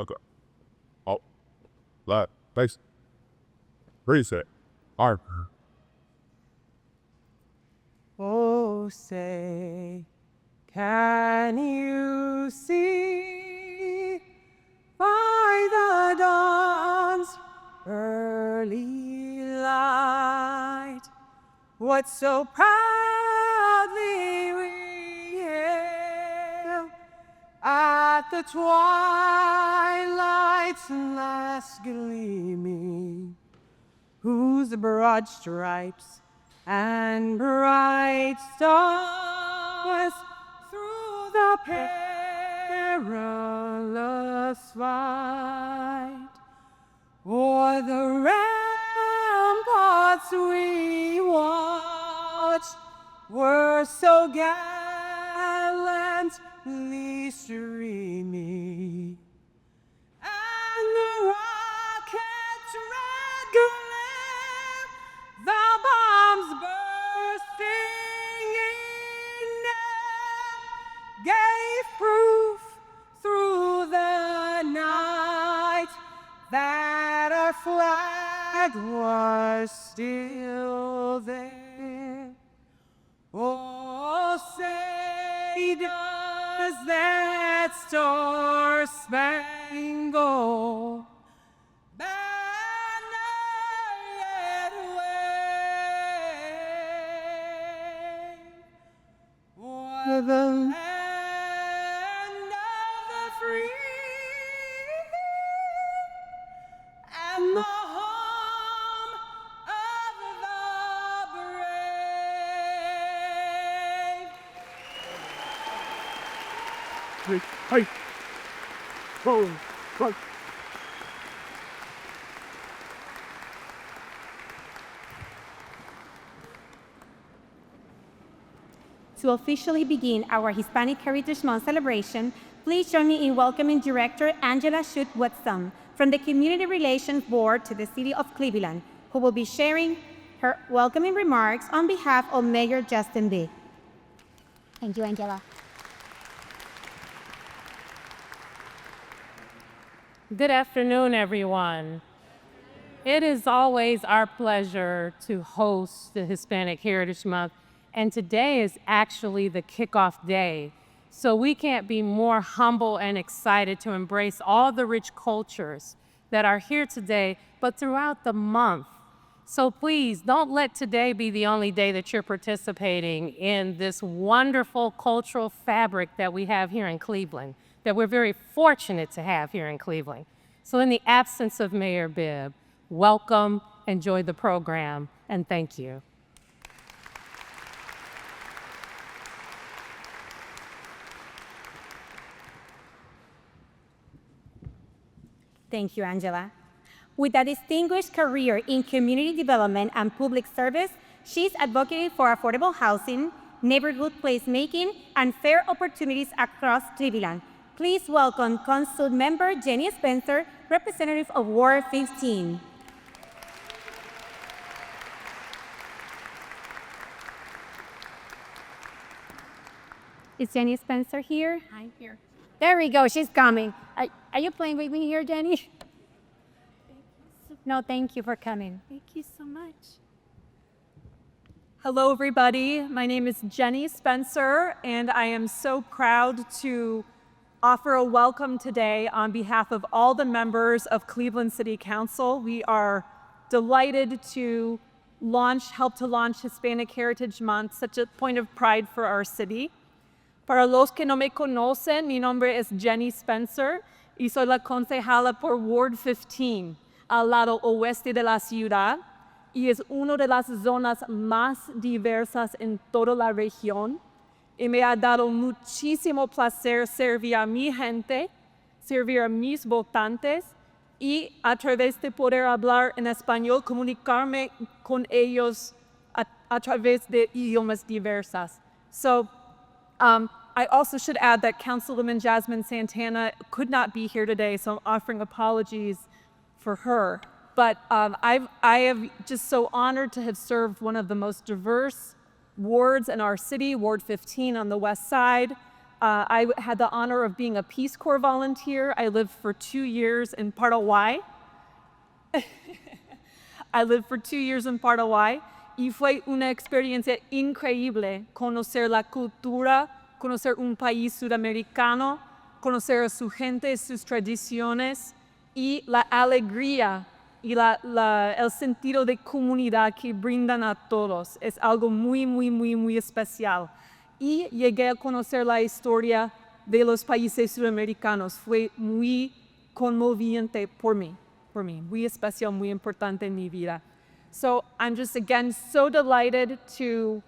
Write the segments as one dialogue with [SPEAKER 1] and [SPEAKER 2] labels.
[SPEAKER 1] Okay. Oh, left, face. Reset. All right.
[SPEAKER 2] Oh, say, can you see by the dawn's early light what so proudly we hailed at the twilight's last gleaming, whose broad stripes and bright stars through the perilous fight o'er the ramparts we watched were so gallantly streaming, and the rocket's red glare, the bombs bursting in air, gave proof through the night that our flag was still there. Oh, say does that star-spangled banner yet wave o'er the land of the free and the home of the brave.
[SPEAKER 1] Hey. Whoa. Whoa.
[SPEAKER 3] To officially begin our Hispanic Heritage Month celebration, please join me in welcoming Director Angela Schutt-Watson from the Community Relations Board to the City of Cleveland, who will be sharing her welcoming remarks on behalf of Mayor Justin Big.
[SPEAKER 4] Thank you, Angela.
[SPEAKER 5] Good afternoon, everyone. It is always our pleasure to host the Hispanic Heritage Month, and today is actually the kickoff day. So we can't be more humble and excited to embrace all the rich cultures that are here today, but throughout the month. So please don't let today be the only day that you're participating in this wonderful cultural fabric that we have here in Cleveland, that we're very fortunate to have here in Cleveland. So in the absence of Mayor Bibb, welcome, enjoy the program, and thank you.
[SPEAKER 3] Thank you, Angela. With a distinguished career in community development and public service, she's advocated for affordable housing, neighborhood placemaking, and fair opportunities across Cleveland. Please welcome Council Member Jenny Spencer, representative of Ward 15. Is Jenny Spencer here?
[SPEAKER 4] I'm here.
[SPEAKER 3] There we go, she's coming. Are you playing with me here, Jenny? No, thank you for coming.
[SPEAKER 4] Thank you so much.
[SPEAKER 6] Hello, everybody. My name is Jenny Spencer, and I am so proud to offer a welcome today on behalf of all the members of Cleveland City Council. We are delighted to help to launch Hispanic Heritage Month, such a point of pride for our city. Para los que no me conocen, mi nombre es Jenny Spencer y soy la concejala por Ward 15, al lado oeste de la ciudad, y es una de las zonas más diversas en toda la región. Y me ha dado muchísimo placer servir a mi gente, servir a mis votantes y a través de poder hablar en español, comunicarme con ellos a través de idiomas diversas. So, I also should add that Councilwoman Jasmine Santana could not be here today, so I'm offering apologies for her. But I am just so honored to have served one of the most diverse wards in our city, Ward 15 on the west side, I had the honor of being a Peace Corps volunteer. I lived for 2 years in Paraguay. I lived for 2 years in Paraguay y fue una experiencia increíble conocer la cultura, conocer un país sudamericano, conocer a su gente, sus tradiciones y la alegría y el sentido de comunidad que brindan a todos. Es algo muy, muy, muy, muy especial. Y llegué a conocer la historia de los países sudamericanos. Fue muy conmoviente por mí, muy especial, muy importante en mi vida. So I'm just again so delighted to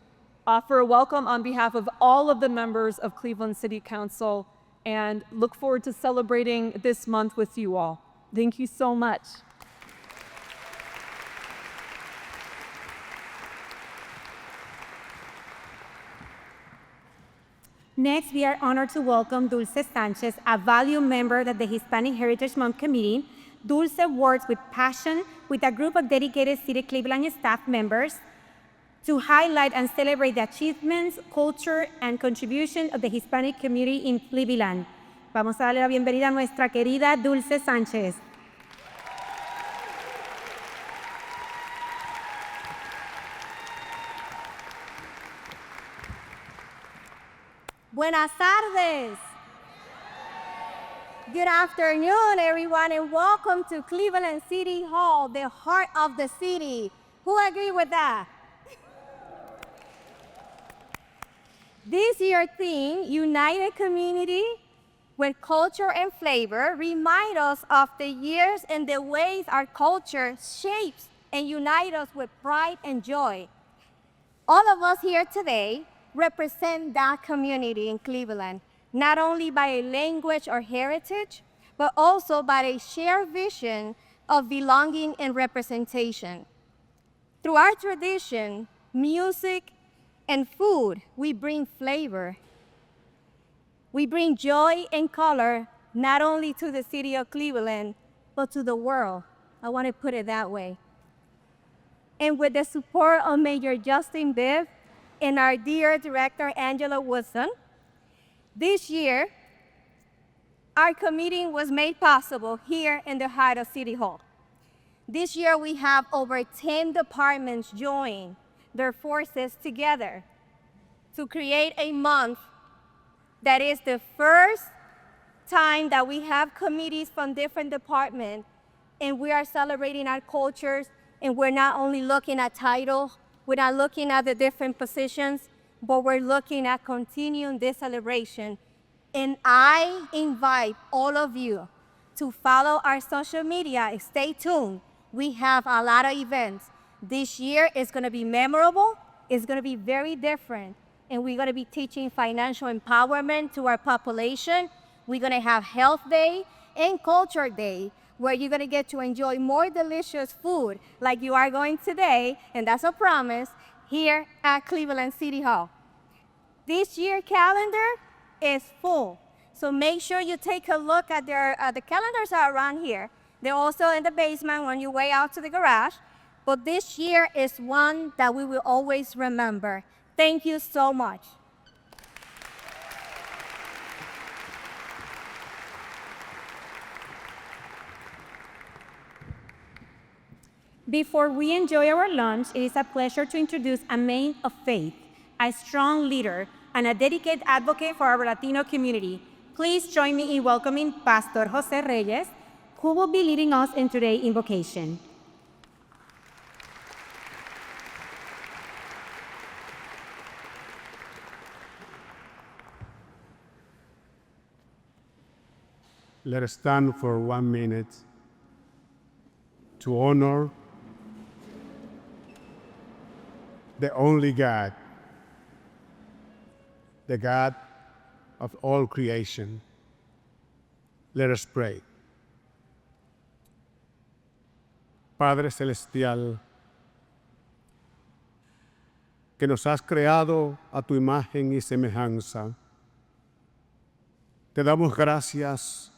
[SPEAKER 6] offer a welcome on behalf of all of the members of Cleveland City Council and look forward to celebrating this month with you all. Thank you so much.
[SPEAKER 3] Next, we are honored to welcome Dulce Sanchez, a valued member of the Hispanic Heritage Month Committee. Dulce works with passion with a group of dedicated City Cleveland staff members to highlight and celebrate the achievements, culture, and contribution of the Hispanic community in Cleveland. Vamos a darle la bienvenida a nuestra querida Dulce Sánchez.
[SPEAKER 7] Buenas tardes. Good afternoon, everyone, and welcome to Cleveland City Hall, the heart of the city. Who agree with that? This year's theme, United Community with Culture and Flavor, remind us of the years and the ways our culture shapes and unites us with pride and joy. All of us here today represent that community in Cleveland, not only by a language or heritage, but also by a shared vision of belonging and representation. Through our tradition, music, and food, we bring flavor. We bring joy and color, not only to the city of Cleveland, but to the world. I want to put it that way. And with the support of Mayor Justin Bibb and our dear director, Angela Woodson, this year, our committee was made possible here in the heart of City Hall. This year, we have over 10 departments join their forces together to create a month that is the first time that we have committees from different departments, and we are celebrating our cultures, and we're not only looking at titles, we're not looking at the different positions, but we're looking at continuing this celebration. And I invite all of you to follow our social media. Stay tuned. We have a lot of events. This year is going to be memorable. It's going to be very different. And we're going to be teaching financial empowerment to our population. We're going to have Health Day and Culture Day, where you're going to get to enjoy more delicious food like you are going today, and that's a promise, here at Cleveland City Hall. This year's calendar is full, so make sure you take a look at the calendars are around here. They're also in the basement on your way out to the garage, but this year is one that we will always remember. Thank you so much.
[SPEAKER 3] Before we enjoy our lunch, it is a pleasure to introduce a man of faith, a strong leader, and a dedicated advocate for our Latino community. Please join me in welcoming Pastor Jose Reyes, who will be leading us in today's invocation.
[SPEAKER 1] Let us stand for 1 minute to honor the only God, the God of all creation. Let us pray. Padre Celestial, que nos has creado a tu imagen y semejanza, te damos gracias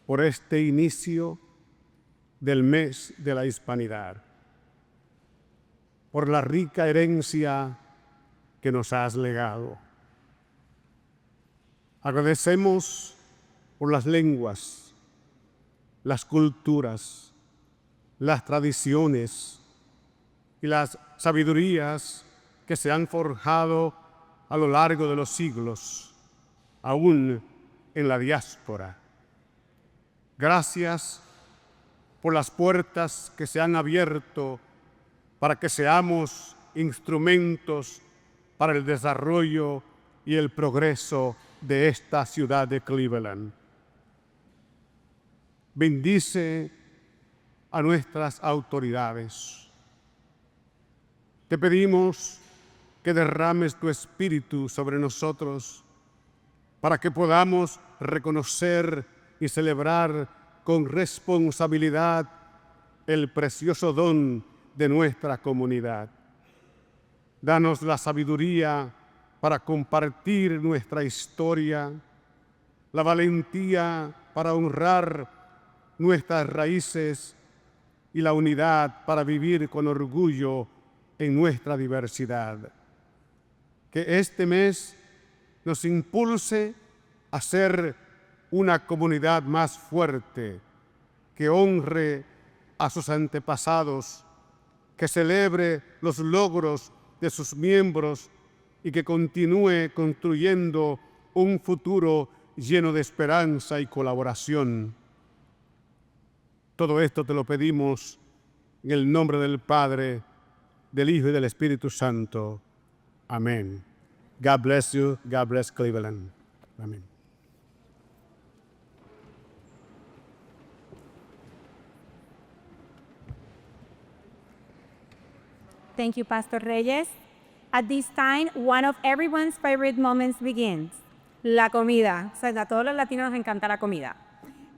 [SPEAKER 1] por este inicio del mes de la hispanidad, por la rica herencia que nos has legado. Agradecemos por las lenguas, las culturas, las tradiciones y las sabidurías que se han forjado a lo largo de los siglos, aún en la diáspora. Gracias por las puertas que se han abierto para que seamos instrumentos para el desarrollo y el progreso de esta ciudad de Cleveland. Bendice a nuestras autoridades. Te pedimos que derrames tu espíritu sobre nosotros para que podamos reconocer y celebrar con responsabilidad el precioso don de nuestra comunidad. Danos la sabiduría para compartir nuestra historia, la valentía para honrar nuestras raíces y la unidad para vivir con orgullo en nuestra diversidad. Que este mes nos impulse a ser una comunidad más fuerte, que honre a sus antepasados, que celebre los logros de sus miembros y que continúe construyendo un futuro lleno de esperanza y colaboración. Todo esto te lo pedimos en el nombre del Padre, del Hijo y del Espíritu Santo. Amén. God bless you. God bless Cleveland. Amén.
[SPEAKER 3] Thank you, Pastor Reyes. At this time, one of everyone's favorite moments begins. La comida. O sea, a todos los latinos nos encanta la comida.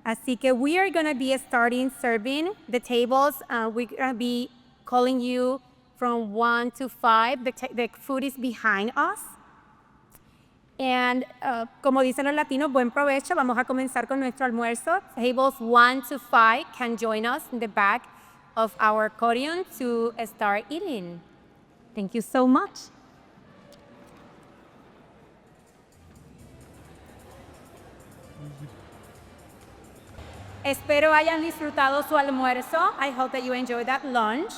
[SPEAKER 3] Así que we are going to be starting serving the tables. We're going to be calling you from 1 to 5. The food is behind us. And como dicen los latinos, buen provecho. Vamos a comenzar con nuestro almuerzo. Tables 1 to 5 can join us in the back of our podium to start eating. Thank you so much. Espero hayan disfrutado su almuerzo. I hope that you enjoyed that lunch.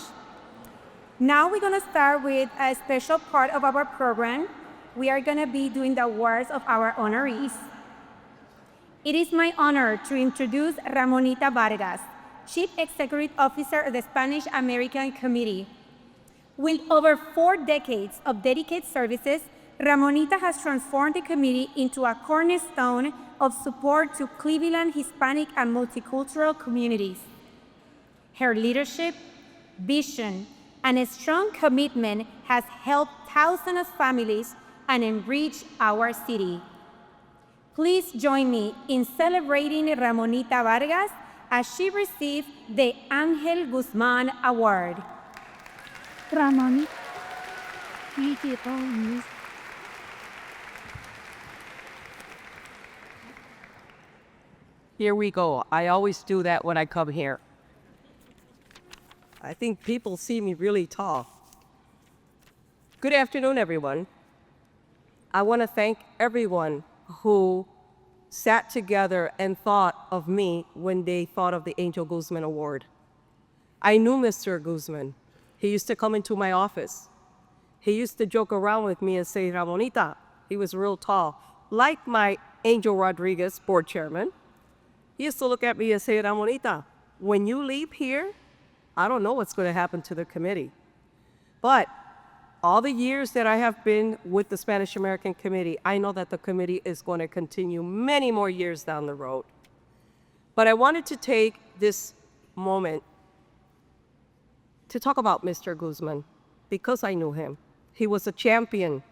[SPEAKER 3] Now we're going to start with a special part of our program. We are going to be doing the awards of our honorees. It is my honor to introduce Ramonita Vargas, Chief Executive Officer of the Spanish American Committee. With over 4 decades of dedicated services, Ramonita has transformed the committee into a cornerstone of support to Cleveland Hispanic and multicultural communities. Her leadership, vision, and a strong commitment has helped thousands of families and enriched our city. Please join me in celebrating Ramonita Vargas as she received the Ángel Guzmán Award.
[SPEAKER 4] Ramon, beautiful news.
[SPEAKER 8] Here we go. I always do that when I come here. I think people see me really tall. Good afternoon, everyone. I want to thank everyone who sat together and thought of me when they thought of the Angel Guzman Award. I knew Mr. Guzman. He used to come into my office. He used to joke around with me and say, Ramonita. He was real tall. Like my Angel Rodriguez, board chairman. He used to look at me and say, Ramonita, when you leave here, I don't know what's going to happen to the committee. But all the years that I have been with the Spanish American Committee, I know that the committee is going to continue many more years down the road. But I wanted to take this moment to talk about Mr. Guzman because I knew him. He was a champion,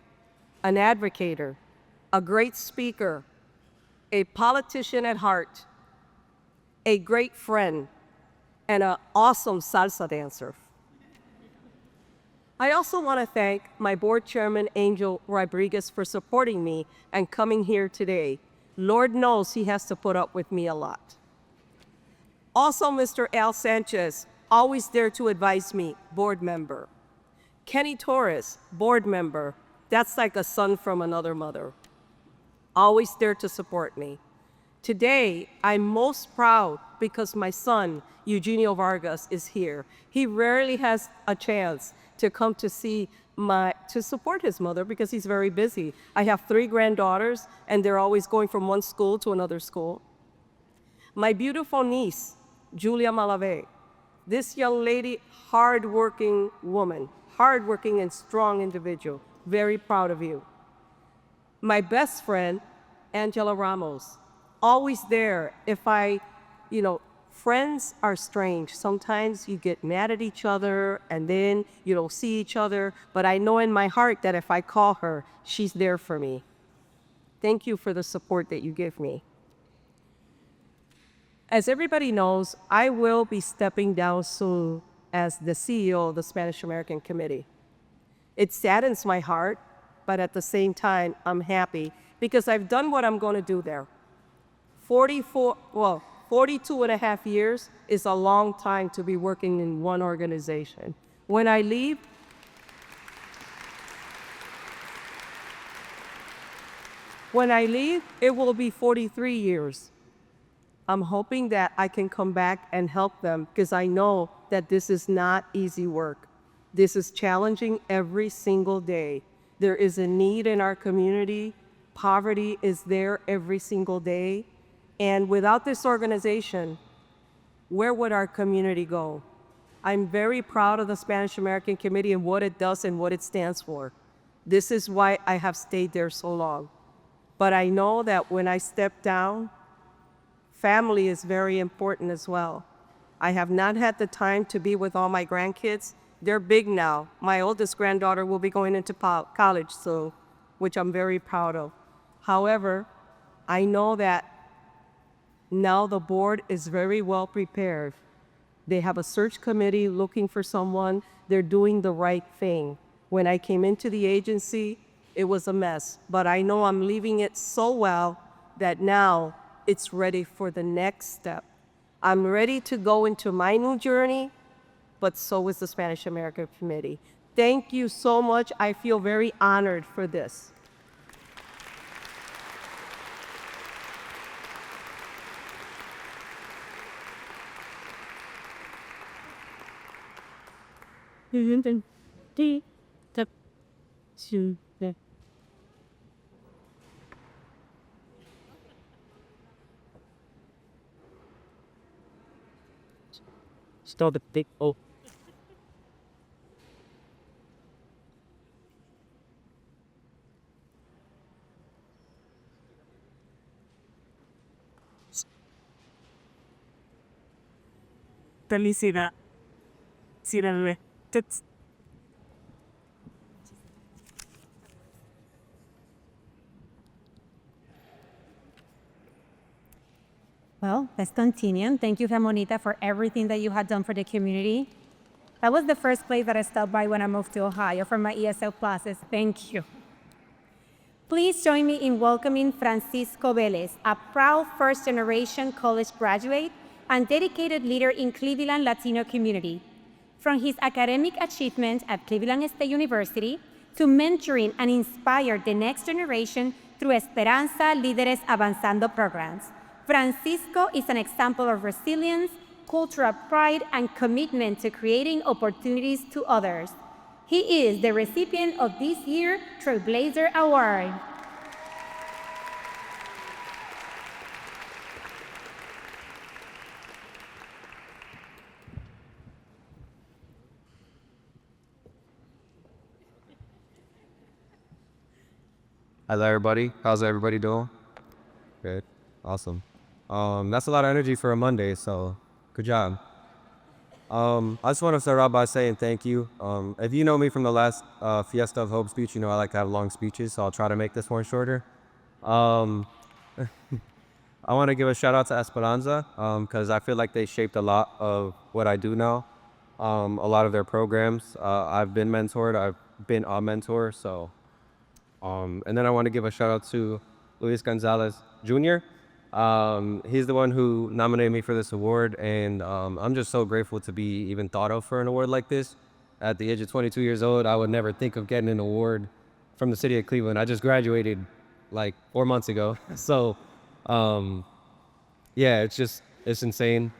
[SPEAKER 8] an advocator, a great speaker, a politician at heart, a great friend, and an awesome salsa dancer. I also want to thank my board chairman, Angel Rodriguez, for supporting me and coming here today. Lord knows he has to put up with me a lot. Also, Mr. Al Sanchez, always there to advise me, board member. Kenny Torres, board member. That's like a son from another mother. always there to support me. Today, I'm most proud because my son, Eugenio Vargas, is here. He rarely has a chance to come to to support his mother because he's very busy. I have 3 granddaughters, and they're always going from one school to another school. My beautiful niece, Julia Malave, this young lady, hardworking woman, hardworking and strong individual, very proud of you. My best friend, Angela Ramos, always there if friends are strange. Sometimes you get mad at each other and then you don't see each other, but I know in my heart that if I call her, she's there for me. Thank you for the support that you give me. As everybody knows, I will be stepping down soon as the CEO of the Spanish American Committee. It saddens my heart, but at the same time, I'm happy because I've done what I'm going to do there. 42 and a half years is a long time to be working in one organization. When I leave, it will be 43 years. I'm hoping that I can come back and help them because I know that this is not easy work. This is challenging every single day. There is a need in our community. Poverty is there every single day. And without this organization, where would our community go? I'm very proud of the Spanish American Committee and what it does and what it stands for. This is why I have stayed there so long. But I know that when I step down, family is very important as well. I have not had the time to be with all my grandkids. They're big now. My oldest granddaughter will be going into college soon, which I'm very proud of. However, I know that now the board is very well prepared. They have a search committee looking for someone. They're doing the right thing. When I came into the agency, it was a mess, but I know I'm leaving it so well that now it's ready for the next step. I'm ready to go into my new journey, but so is the Spanish American Committee. Thank you so much. I feel very honored for this.
[SPEAKER 9] Still the big O.
[SPEAKER 2] Felicidad. Sirve.
[SPEAKER 3] Well, let's continue. Thank you, Ramonita, for everything that you had done for the community. That was the first place that I stopped by when I moved to Ohio for my ESL classes. Thank you. Please join me in welcoming Francisco Vélez, a proud first-generation college graduate and dedicated leader in Cleveland Latino community. From his academic achievements at Cleveland State University to mentoring and inspire the next generation through Esperanza Líderes Avanzando programs, Francisco is an example of resilience, cultural pride, and commitment to creating opportunities to others. He is the recipient of this year's Trailblazer Award.
[SPEAKER 10] Hello, everybody. How's everybody doing? Good. Awesome. That's a lot of energy for a Monday, so good job. I just want to start out by saying thank you. If you know me from the last Fiesta of Hope speech, you know I like to have long speeches, so I'll try to make this one shorter. I want to give a shout out to Esperanza because I feel like they shaped a lot of what I do now. A lot of their programs. I've been mentored. I've been a mentor, so. And then I want to give a shout out to Luis Gonzalez Jr. He's the one who nominated me for this award, and I'm just so grateful to be even thought of for an award like this. At the age of 22 years old, I would never think of getting an award from the city of Cleveland. I just graduated like 4 months ago. So, yeah, it's insane.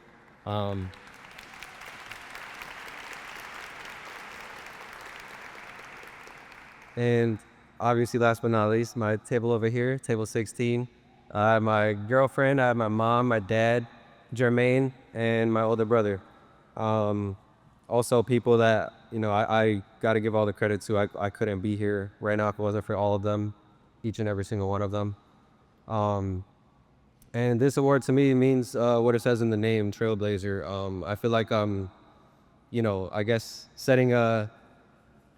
[SPEAKER 10] Um, and obviously, last but not least, my table over here, table 16. I have my girlfriend, I have my mom, my dad, Jermaine, and my older brother. Um, Also, people that I got to give all the credit to. I couldn't be here right now if it wasn't for all of them, each and every single one of them. Um, and this award to me means what it says in the name, Trailblazer. I feel like I guess setting a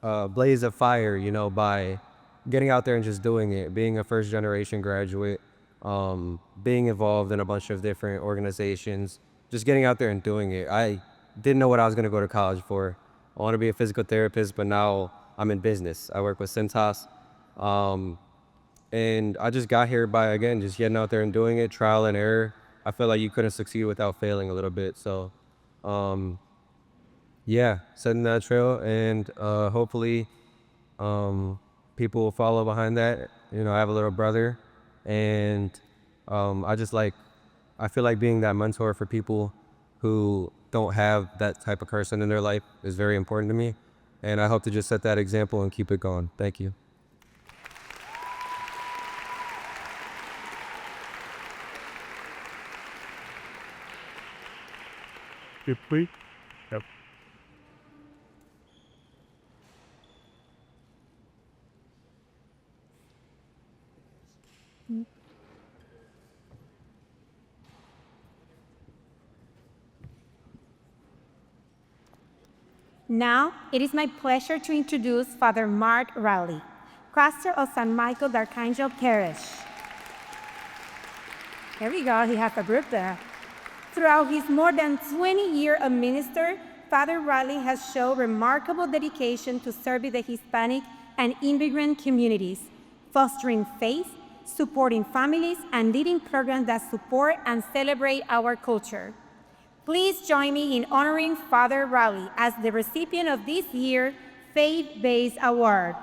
[SPEAKER 10] blaze of fire, by getting out there and just doing it, being a first generation graduate, being involved in a bunch of different organizations, just getting out there and doing it. I didn't know what I was going to go to college for. I want to be a physical therapist, but now I'm in business. I work with Cintas. And I just got here by, again, just getting out there and doing it, trial and error. I feel like you couldn't succeed without failing a little bit. So, yeah, setting that trail, and hopefully people will follow behind that. I have a little brother, and I just I feel like being that mentor for people who don't have that type of person in their life is very important to me. And I hope to just set that example and keep it going. Thank you.
[SPEAKER 1] If we, yep.
[SPEAKER 3] Now, it is my pleasure to introduce Father Mark Rowley, pastor of San Michael de Arcangel Parish. There we go, he has a group there. Throughout his more than 20 years of ministry, Father Rowley has shown remarkable dedication to serving the Hispanic and immigrant communities, fostering faith, supporting families, and leading programs that support and celebrate our culture. Please join me in honoring Father Rowley as the recipient of this year's Faith-Based Award.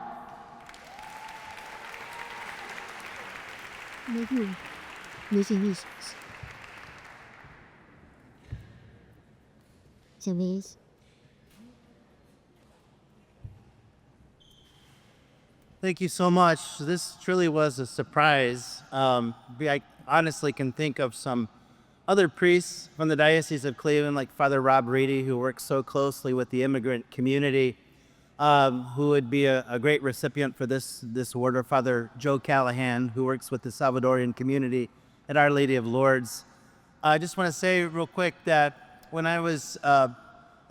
[SPEAKER 11] Thank you so much. This truly was a surprise. I honestly can think of some other priests from the Diocese of Cleveland, like Father Rob Reedy, who works so closely with the immigrant community, who would be a great recipient for this award, or Father Joe Callahan, who works with the Salvadorian community at Our Lady of Lourdes. I just want to say real quick that when I was a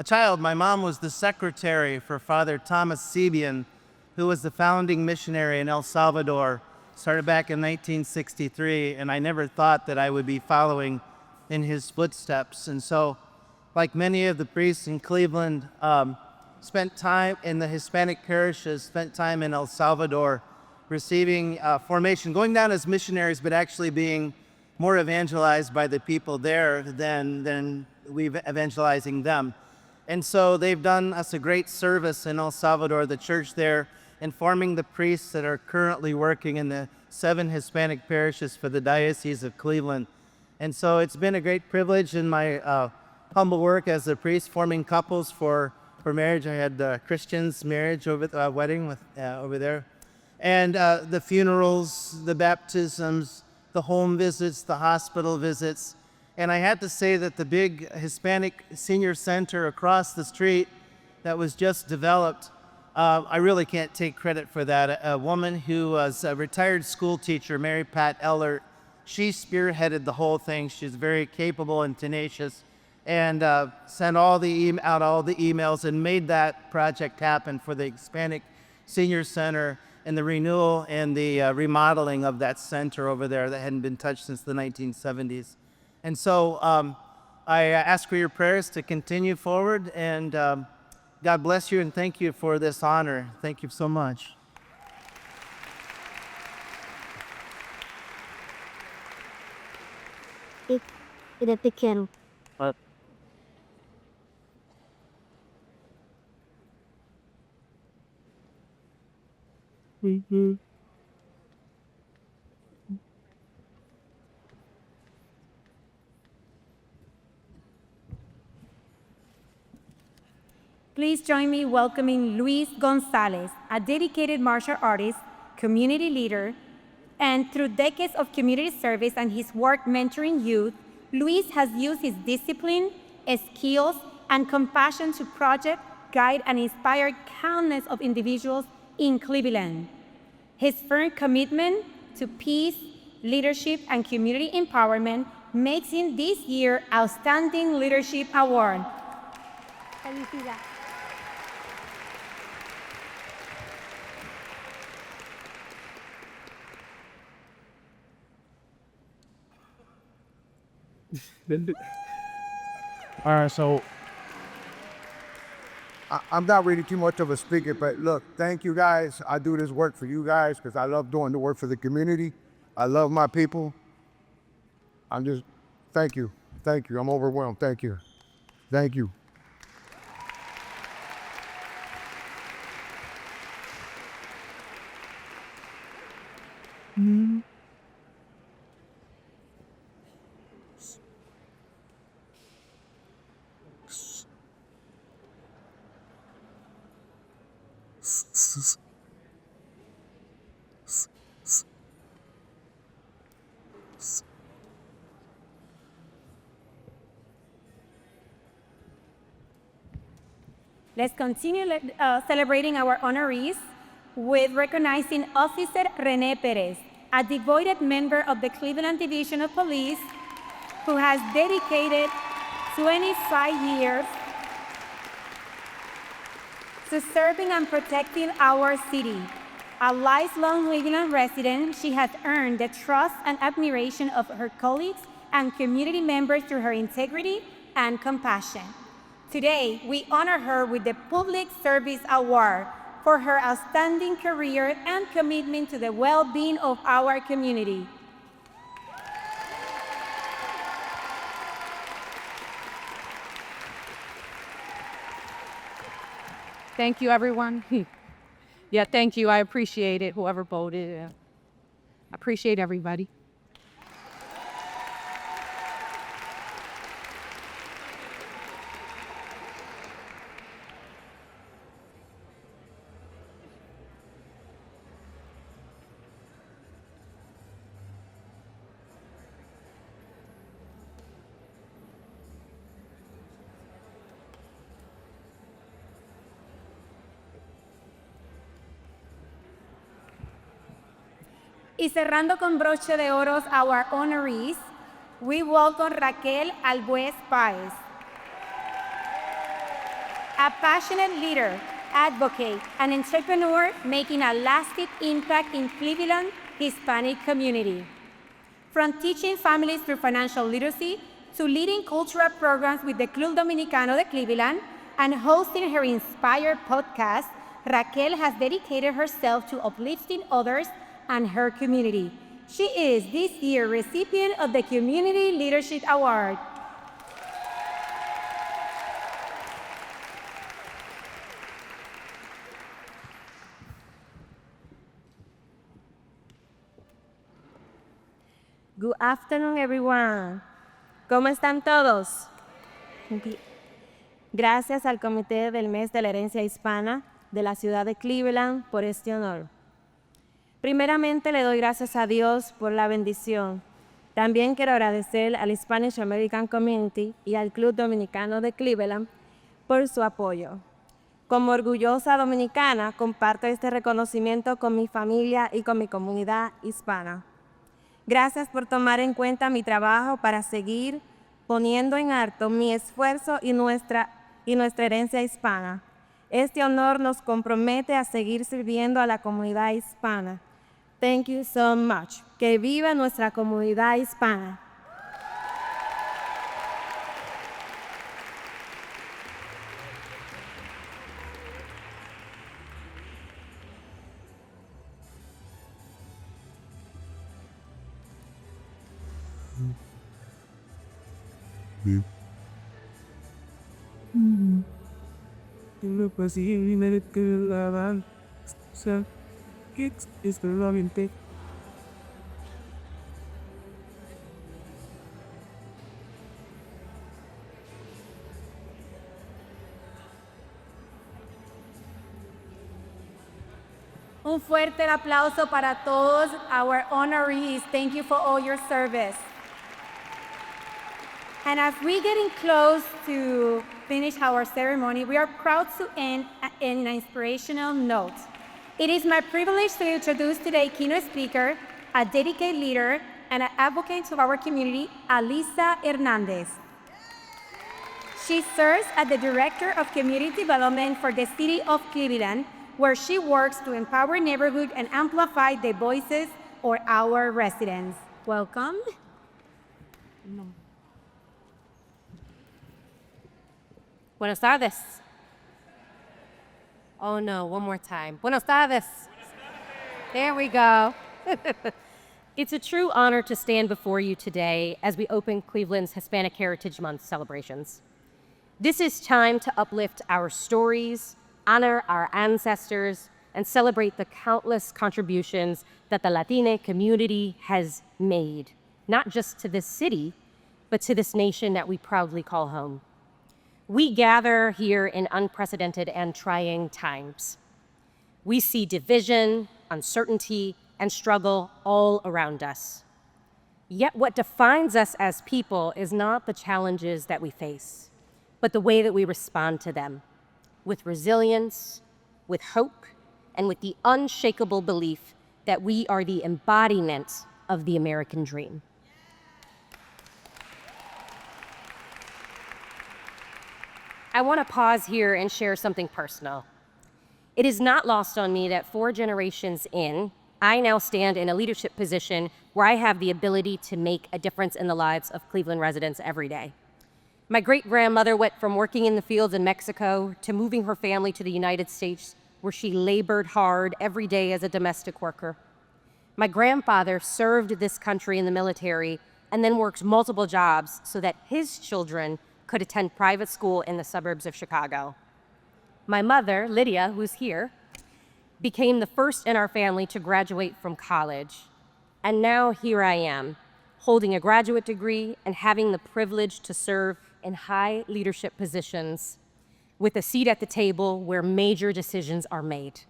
[SPEAKER 11] child, my mom was the secretary for Father Thomas Sebian, who was the founding missionary in El Salvador, started back in 1963, and I never thought that I would be following in his footsteps. And so, like many of the priests in Cleveland, spent time in the Hispanic parishes, spent time in El Salvador, receiving formation, going down as missionaries, but actually being more evangelized by the people there than we've evangelizing them. And so they've done us a great service in El Salvador, the church there, informing the priests that are currently working in the 7 Hispanic parishes for the Diocese of Cleveland. And so it's been a great privilege in my humble work as a priest, forming couples for marriage. I had Christian's marriage wedding with over there, and the funerals, the baptisms, the home visits, the hospital visits. And I had to say that the big Hispanic senior center across the street that was just developed, I really can't take credit for that. A woman who was a retired school teacher, Mary Pat Eller, she spearheaded the whole thing. She's very capable and tenacious, and sent out all the emails and made that project happen for the Hispanic Senior Center and the renewal and the remodeling of that center over there that hadn't been touched since the 1970s. And so I ask for your prayers to continue forward, and God bless you, and thank you for this honor. Thank you so much.
[SPEAKER 3] Please join me welcoming Luis Gonzalez, a dedicated martial artist, community leader, and through decades of community service and his work mentoring youth, Luis has used his discipline, skills, and compassion to project, guide, and inspire countless of individuals in Cleveland. His firm commitment to peace, leadership, and community empowerment makes him this year's Outstanding Leadership Award.
[SPEAKER 7] Felicidades.
[SPEAKER 12] All right, so
[SPEAKER 13] I'm not really too much of a speaker, but look, thank you guys. I do this work for you guys because I love doing the work for the community. I love my people. Thank you. Thank you. I'm overwhelmed. Thank you. Thank you.
[SPEAKER 3] Let's continue celebrating our honorees with recognizing Officer Rene Perez, a devoted member of the Cleveland Division of Police who has dedicated 25 years to serving and protecting our city. A lifelong Cleveland resident, she has earned the trust and admiration of her colleagues and community members through her integrity and compassion. Today, we honor her with the Public Service Award for her outstanding career and commitment to the well-being of our community.
[SPEAKER 5] Thank you, everyone. Yeah, thank you. I appreciate it, whoever voted. I appreciate everybody.
[SPEAKER 3] Y cerrando con broche de oros our honorees, we welcome Raquel Albuez Páez, a passionate leader, advocate, and entrepreneur making a lasting impact in Cleveland Hispanic community. From teaching families through financial literacy to leading cultural programs with the Club Dominicano de Cleveland and hosting her Inspire podcast, Raquel has dedicated herself to uplifting others and her community. She is this year's recipient of the Community Leadership Award.
[SPEAKER 14] Good afternoon, everyone. ¿Cómo están todos? Gracias al Comité del Mes de la Herencia Hispana de la ciudad de Cleveland por este honor. Primeramente le doy gracias a Dios por la bendición. También quiero agradecer al Hispanic American Community y al Club Dominicano de Cleveland por su apoyo. Como orgullosa dominicana, comparto este reconocimiento con mi familia y con mi comunidad hispana. Gracias por tomar en cuenta mi trabajo para seguir poniendo en alto mi esfuerzo y nuestra herencia hispana. Este honor nos compromete a seguir sirviendo a la comunidad hispana. Thank you so much. Que viva nuestra comunidad hispana.
[SPEAKER 3] Un fuerte aplauso para todos our honorees. Thank you for all your service. And as we're getting close to finish our ceremony, we are proud to end in an inspirational note. It is my privilege to introduce today's keynote speaker, a dedicated leader and an advocate of our community, Alisa Hernandez. She serves as the Director of Community Development for the City of Cleveland, where she works to empower neighborhoods and amplify the voices of our residents. Welcome.
[SPEAKER 14] Buenas tardes. Oh no, one more time. Buenas tardes. There we go. It's a true honor to stand before you today as we open Cleveland's Hispanic Heritage Month celebrations. This is time to uplift our stories, honor our ancestors, and celebrate the countless contributions that the Latina community has made, not just to this city, but to this nation that we proudly call home. We gather here in unprecedented and trying times. We see division, uncertainty, and struggle all around us. Yet what defines us as people is not the challenges that we face, but the way that we respond to them, with resilience, with hope, and with the unshakable belief that we are the embodiment of the American dream. I want to pause here and share something personal. It is not lost on me that 4 generations in, I now stand in a leadership position where I have the ability to make a difference in the lives of Cleveland residents every day. My great-grandmother went from working in the fields in Mexico to moving her family to the United States, where she labored hard every day as a domestic worker. My grandfather served this country in the military and then worked multiple jobs so that his children could attend private school in the suburbs of Chicago. My mother, Lydia, who's here, became the first in our family to graduate from college. And now here I am, holding a graduate degree and having the privilege to serve in high leadership positions with a seat at the table where major decisions are made.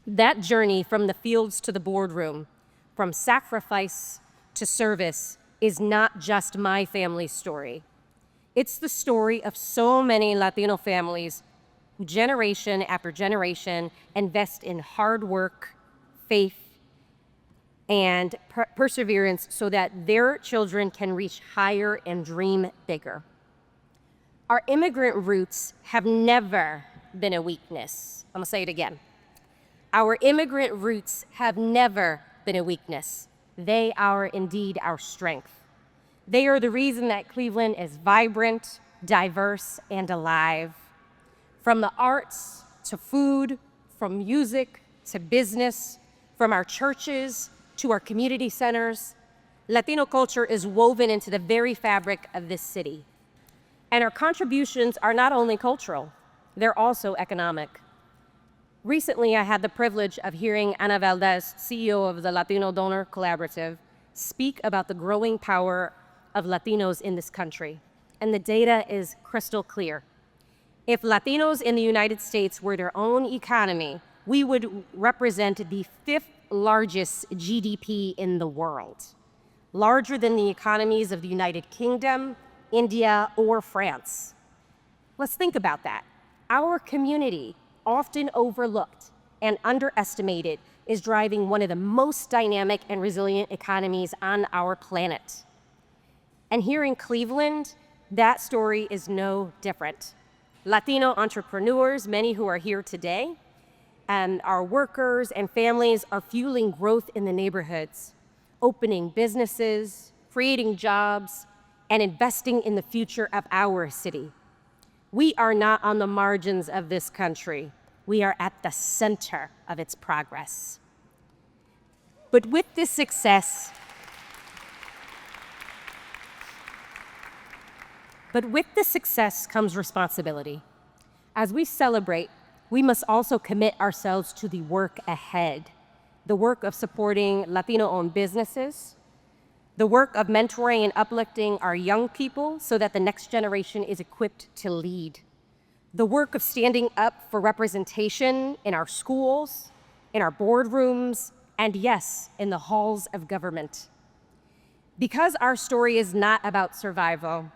[SPEAKER 14] That journey from the fields to the boardroom, from sacrifice to service, is not just my family's story. It's the story of so many Latino families who generation after generation invest in hard work, faith, and perseverance so that their children can reach higher and dream bigger. Our immigrant roots have never been a weakness. I'm gonna say it again. Our immigrant roots have never been a weakness. They are indeed our strength. They are the reason that Cleveland is vibrant, diverse, and alive. From the arts to food, from music to business, from our churches to our community centers, Latino culture is woven into the very fabric of this city. And our contributions are not only cultural, they're also economic. Recently, I had the privilege of hearing Ana Valdez, CEO of the Latino Donor Collaborative, speak about the growing power of Latinos in this country, and the data is crystal clear. If Latinos in the United States were their own economy, we would represent the 5th largest GDP in the world, larger than the economies of the United Kingdom, India, or France. Let's think about that. Our community, often overlooked and underestimated, is driving one of the most dynamic and resilient economies on our planet. And here in Cleveland, that story is no different. Latino entrepreneurs, many who are here today, and our workers and families are fueling growth in the neighborhoods, opening businesses, creating jobs, and investing in the future of our city. We are not on the margins of this country. We are at the center of its progress. But with this success, comes responsibility. As we celebrate, we must also commit ourselves to the work ahead, the work of supporting Latino-owned businesses, the work of mentoring and uplifting our young people so that the next generation is equipped to lead, the work of standing up for representation in our schools,
[SPEAKER 12] in our boardrooms, and yes, in the halls of government. Because our story is not about survival,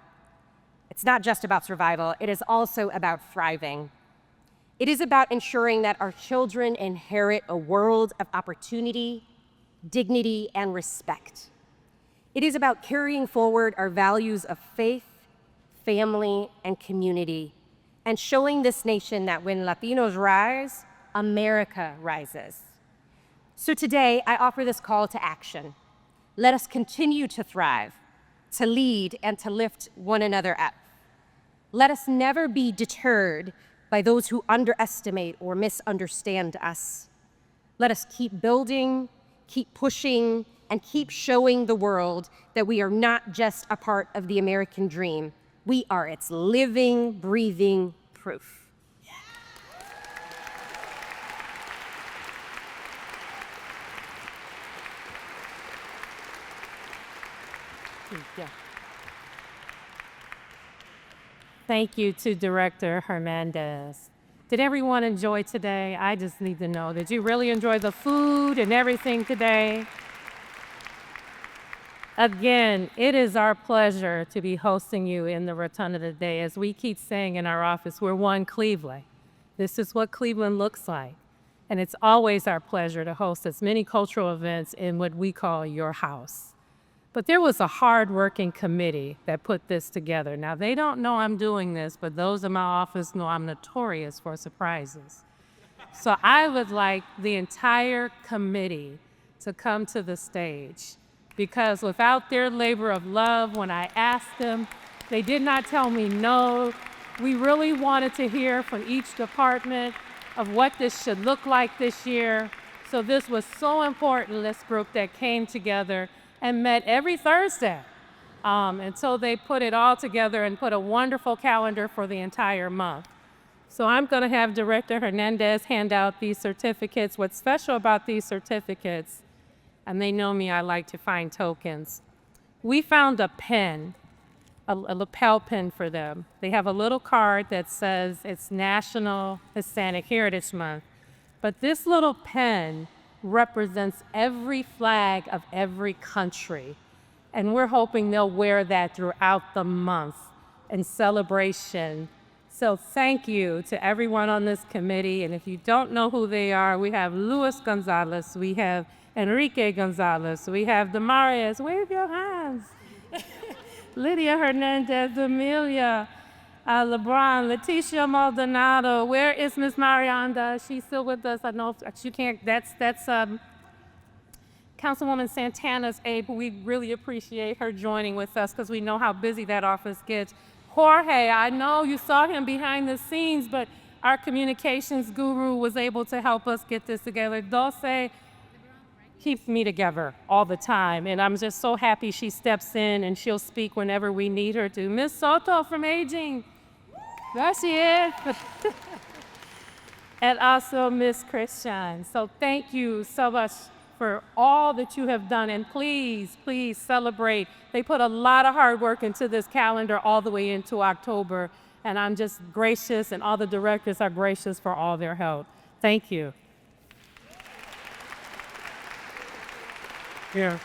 [SPEAKER 12] it's not just about survival, it is also about thriving. It is about ensuring that our children inherit a world of opportunity, dignity, and respect. It is about carrying forward our values of faith, family, and community, and showing this nation that when Latinos rise, America rises. So today, I offer this call to action. Let us continue to thrive, to lead, and to lift one another up. Let us never be deterred by those who underestimate or misunderstand us. Let us keep building, keep pushing, and keep showing the world that we are not just a part of the American dream. We are its living, breathing proof.
[SPEAKER 5] Thank you to Director Hernandez. Did everyone enjoy today? I just need to know, did you really enjoy the food and everything today? Again, it is our pleasure to be hosting you in the Rotunda today. As we keep saying in our office, we're one Cleveland. This is what Cleveland looks like. And it's always our pleasure to host as many cultural events in what we call your house. But there was a hard-working committee that put this together. Now, they don't know I'm doing this, but those in my office know I'm notorious for surprises. So I would like the entire committee to come to the stage, because without their labor of love, when I asked them, they did not tell me no. We really wanted to hear from each department of what this should look like this year. So this was so important, this group that came together and met every Thursday. And so they put it all together and put a wonderful calendar for the entire month. So I'm gonna have Director Hernandez hand out these certificates. What's special about these certificates, and they know me, I like to find tokens. We found a pen, a lapel pin for them. They have a little card that says it's National Hispanic Heritage Month. But this little pen represents every flag of every country. And we're hoping they'll wear that throughout the month in celebration. So thank you to everyone on this committee. And if you don't know who they are, we have Luis Gonzalez, we have Enrique Gonzalez, we have Demarius, wave your hands. Lydia Hernandez, Amelia, LeBron, Leticia Maldonado. Where is Miss Marianda? She's still with us. I know she can't, that's Councilwoman Santana's aide, but we really appreciate her joining with us because we know how busy that office gets. Jorge, I know you saw him behind the scenes, but our communications guru was able to help us get this together. Dulce keeps me together all the time, and I'm just so happy she steps in and she'll speak whenever we need her to. Miss Soto from Aging, there she is. And also Miss Christian. So thank you so much for all that you have done, and please, please celebrate. They put a lot of hard work into this calendar all the way into October, and I'm just gracious, and all the directors are gracious for all their help. Thank you.
[SPEAKER 1] Here.